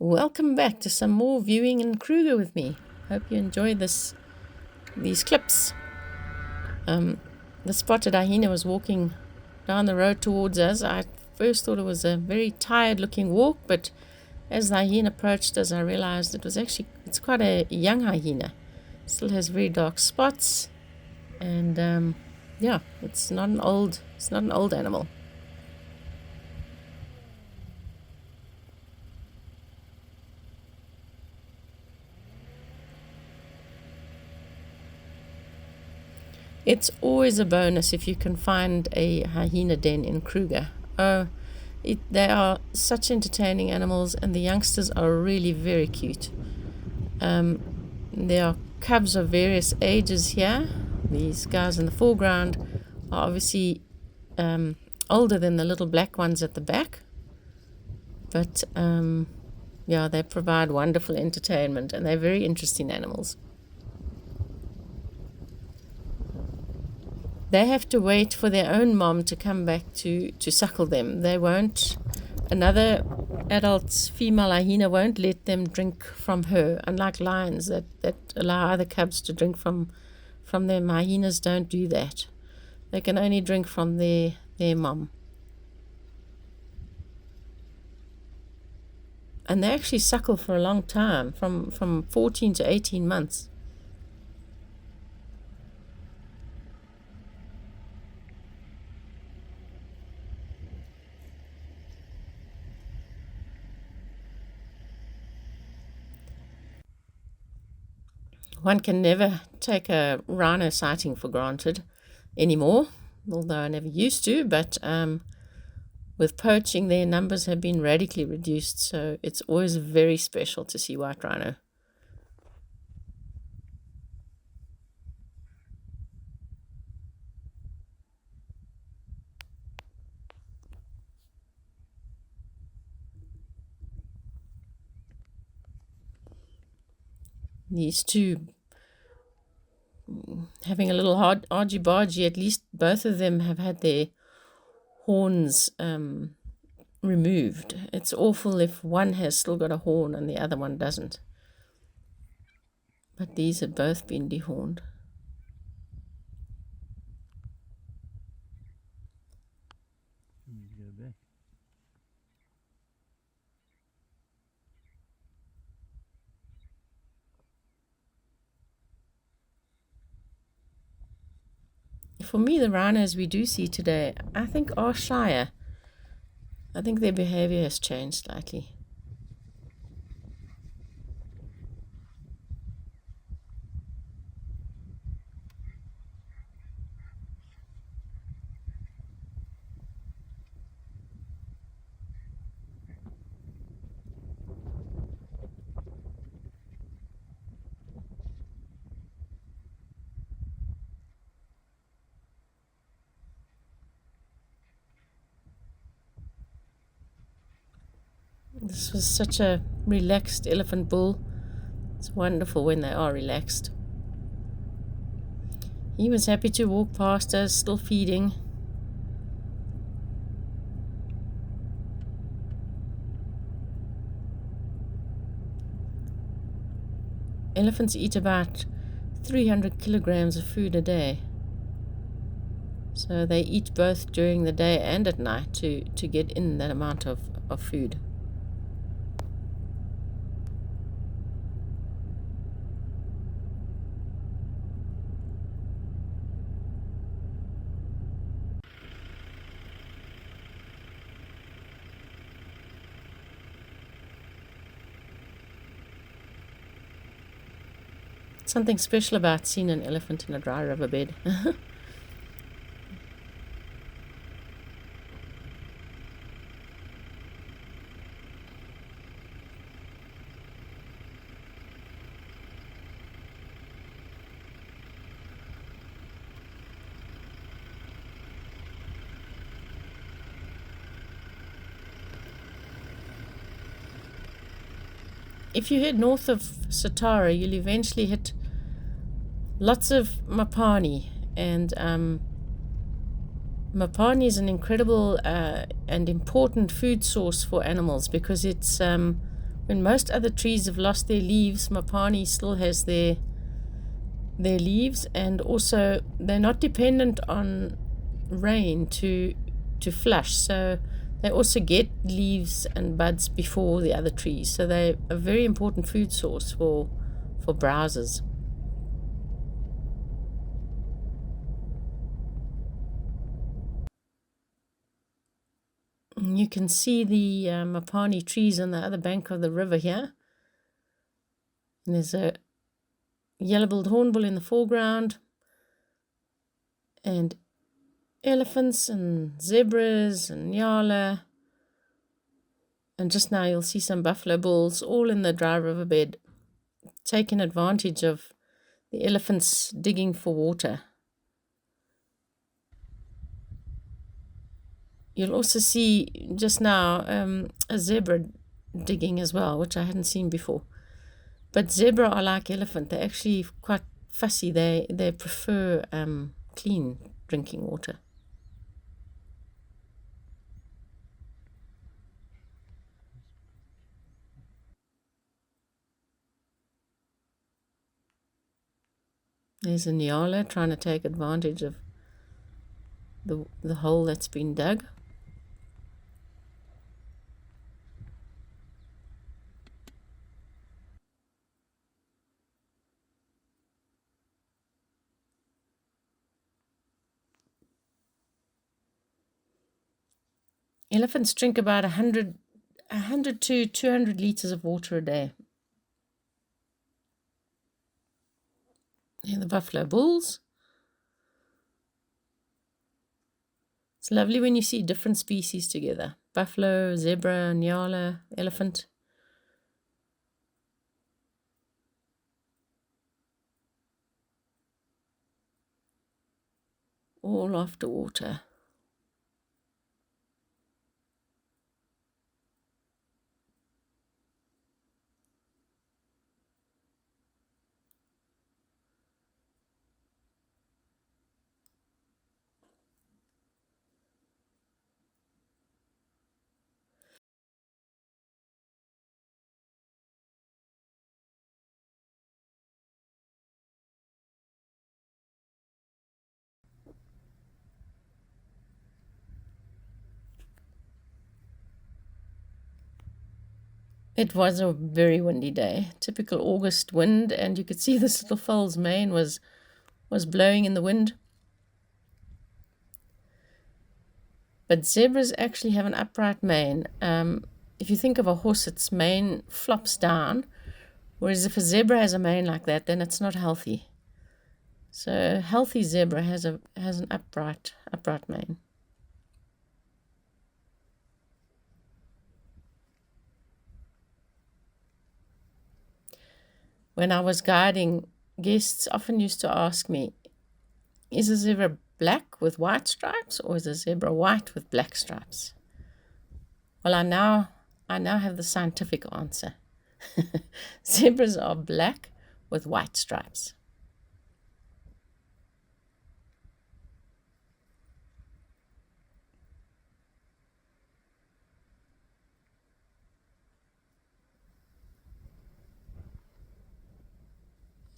Welcome back to some more viewing in Kruger with me. Hope you enjoy these clips. The spotted hyena was walking down the road towards us. I first thought it was a very tired looking walk, but as the hyena approached us, I realized it's quite a young hyena. Still has very dark spots, and it's not an old animal. It's always a bonus if you can find a hyena den in Kruger. They are such entertaining animals, and the youngsters are really very cute. There are cubs of various ages here. These guys in the foreground are obviously older than the little black ones at the back. But they provide wonderful entertainment, and they're very interesting animals. They have to wait for their own mom to come back to suckle them. They won't. Another adult female hyena won't let them drink from her, unlike lions that allow other cubs to drink from them. Hyenas don't do that. They can only drink from their mom. And they actually suckle for a long time, from 14 to 18 months. One can never take a rhino sighting for granted anymore, although I never used to, but with poaching, their numbers have been radically reduced, so it's always very special to see white rhino. These two having a little argy-bargy, at least both of them have had their horns removed. It's awful if one has still got a horn and the other one doesn't. But these have both been dehorned. Go back. For me, the rhinos we do see today, I think, are shyer. I think their behavior has changed slightly. This was such a relaxed elephant bull. It's wonderful when they are relaxed. He was happy to walk past us, still feeding. Elephants eat about 300 kilograms of food a day. So they eat both during the day and at night to get in that amount of food. Something special about seeing an elephant in a dry riverbed. If you head north of Satara, you'll eventually hit lots of mopane, and mopane is an incredible and important food source for animals because it's When most other trees have lost their leaves, mopane still has their leaves, and also they're not dependent on rain to flush, so they also get leaves and buds before the other trees, so they're a very important food source for browsers. You can see the mopane trees on the other bank of the river here, and there's a yellow-billed hornbill in the foreground, and elephants and zebras and nyala, and just now you'll see some buffalo bulls, all in the dry riverbed, taking advantage of the elephants digging for water. You'll also see just now a zebra digging as well, which I hadn't seen before. But zebra are like elephant. They're actually quite fussy. They prefer clean drinking water. There's a nyala trying to take advantage of the hole that's been dug. Elephants drink about 100 to 200 liters of water a day. And the buffalo bulls. It's lovely when you see different species together. Buffalo, zebra, nyala, elephant. All after water. It was a very windy day, typical August wind, and you could see this little foal's mane was blowing in the wind. But zebras actually have an upright mane. If you think of a horse, its mane flops down, whereas if a zebra has a mane like that, then it's not healthy. So a healthy zebra has an upright mane. When I was guiding, guests often used to ask me, is a zebra black with white stripes, or is a zebra white with black stripes? Well, I now have the scientific answer. Zebras are black with white stripes.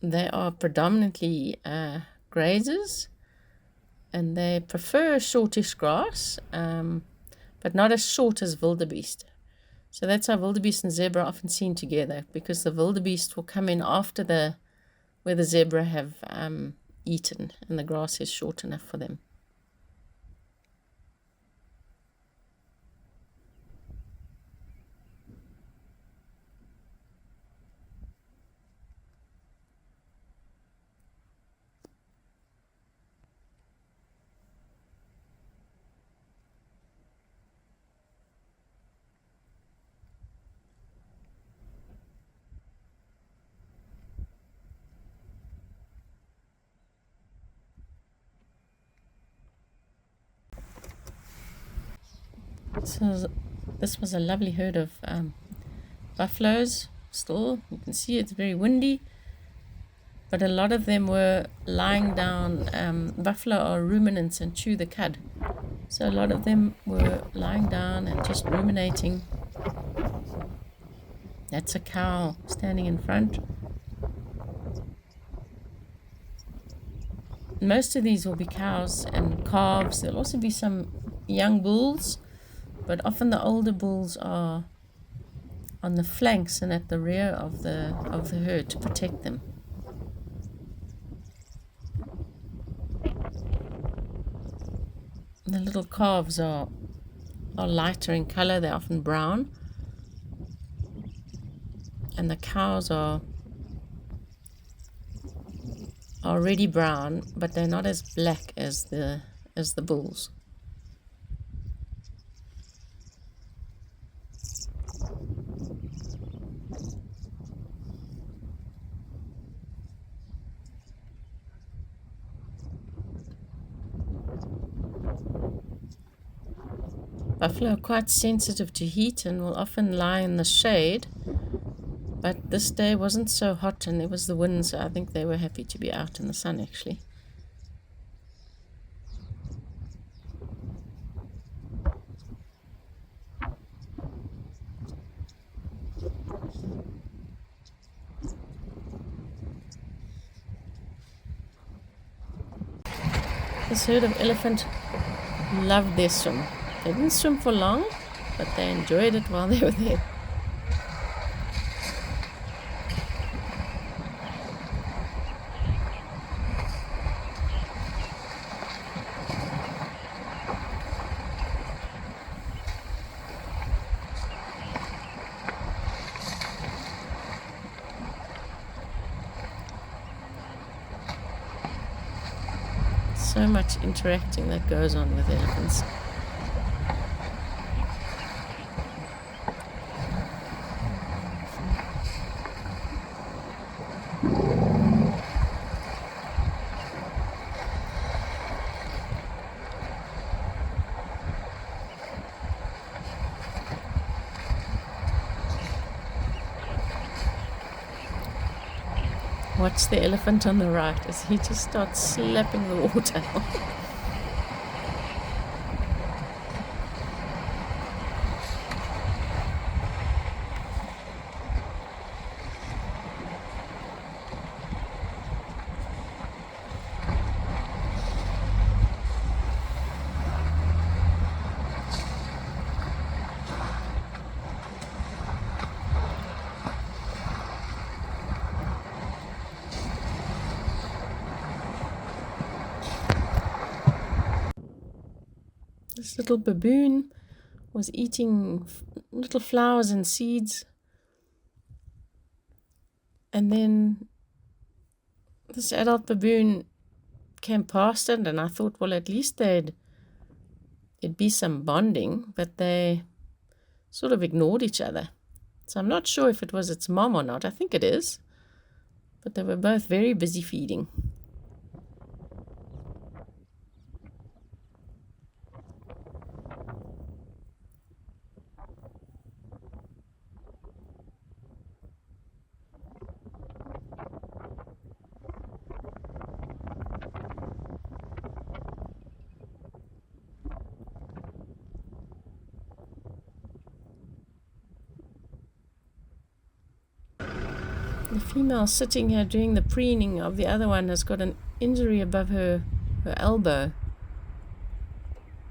They are predominantly grazers, and they prefer shortish grass, but not as short as wildebeest. So that's how wildebeest and zebra are often seen together, because the wildebeest will come in after where the zebra have eaten, and the grass is short enough for them. So this was a lovely herd of buffaloes. Still, you can see it's very windy, but a lot of them were lying down. Buffalo are ruminants and chew the cud, so a lot of them were lying down and just ruminating. That's a cow standing in front. Most of these will be cows and calves. There'll also be some young bulls, but often the older bulls are on the flanks and at the rear of the herd to protect them. The little calves are lighter in color. They're often brown, and the cows are already brown, but they're not as black as the bulls. Buffalo are quite sensitive to heat and will often lie in the shade, but this day wasn't so hot and there was the wind, so I think they were happy to be out in the sun actually. This herd of elephant loved their swim. They didn't swim for long, but they enjoyed it while they were there. So much interacting that goes on with elephants. Watch the elephant on the right as he just starts slapping the water. This little baboon was eating little flowers and seeds, and then this adult baboon came past it, and I thought, well, at least there'd be some bonding, but they sort of ignored each other. So I'm not sure if it was its mom or not. I think it is, but they were both very busy feeding. The female sitting here doing the preening of the other one has got an injury above her elbow.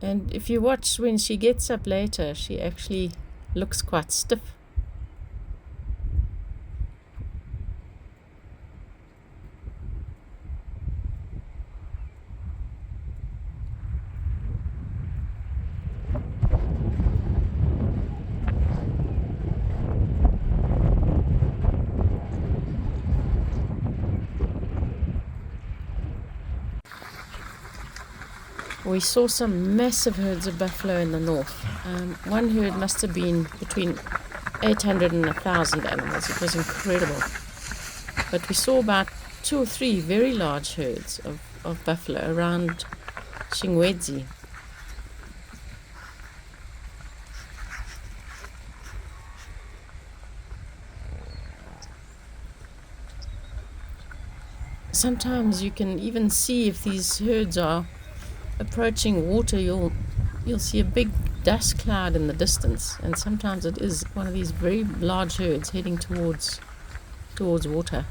And if you watch when she gets up later, she actually looks quite stiff. We saw some massive herds of buffalo in the north. One herd must have been between 800 and 1,000 animals. It was incredible. But we saw about 2 or 3 very large herds of buffalo around Xingwedzi. Sometimes you can even see if these herds are approaching water. You'll see a big dust cloud in the distance, and sometimes it is one of these very large herds heading towards water.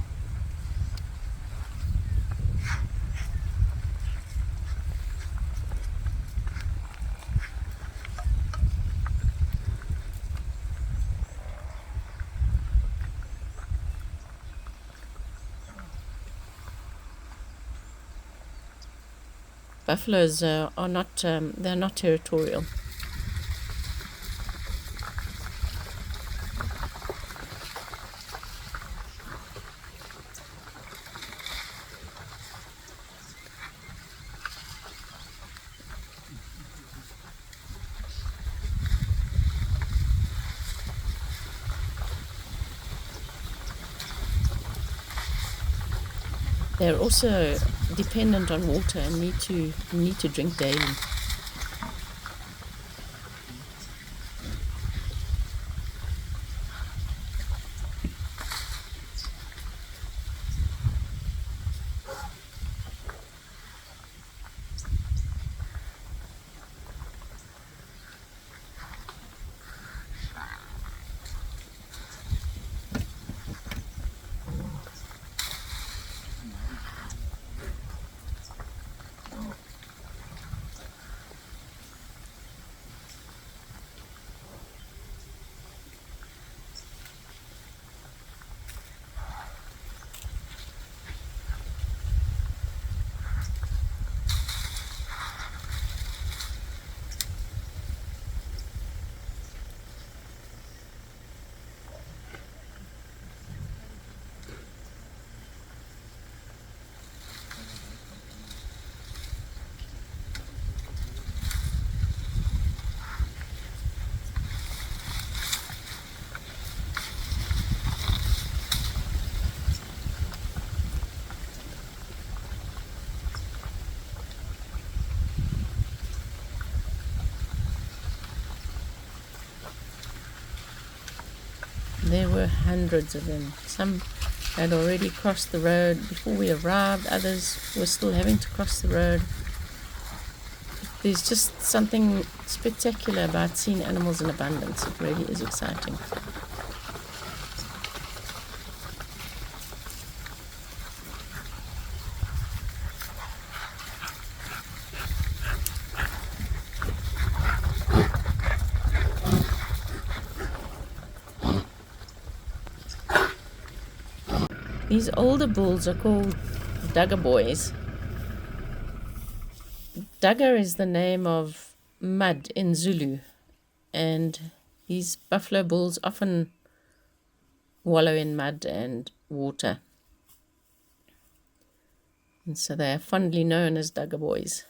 Buffaloes are not, they're not territorial. They're also dependent on water and need to drink daily. There were hundreds of them. Some had already crossed the road before we arrived. Others were still having to cross the road. There's just something spectacular about seeing animals in abundance. It really is exciting. These older bulls are called Dagga boys. Dagga is the name of mud in Zulu, and these buffalo bulls often wallow in mud and water. And so they are fondly known as Dagga boys.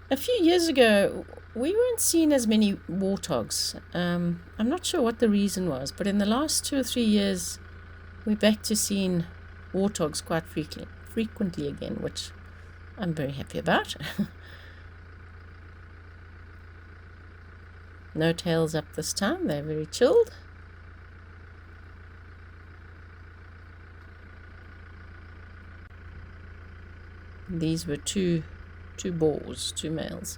A few years ago, we weren't seeing as many warthogs. I'm not sure what the reason was, but in the last 2 or 3 years, we're back to seeing warthogs quite frequently again, which I'm very happy about. No tails up this time. They're very chilled. These were two boars, 2 males.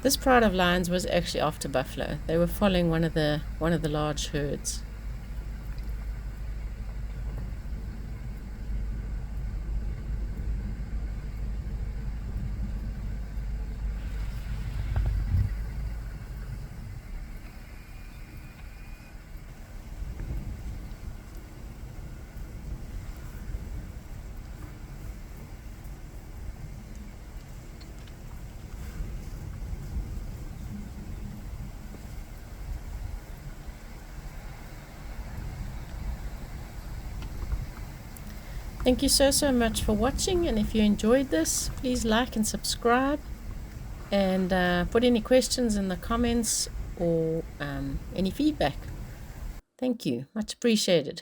This pride of lions was actually after buffalo. They were following one of the large herds. Thank you so much for watching, and if you enjoyed this, please like and subscribe, and put any questions in the comments or any feedback. Thank you, much appreciated.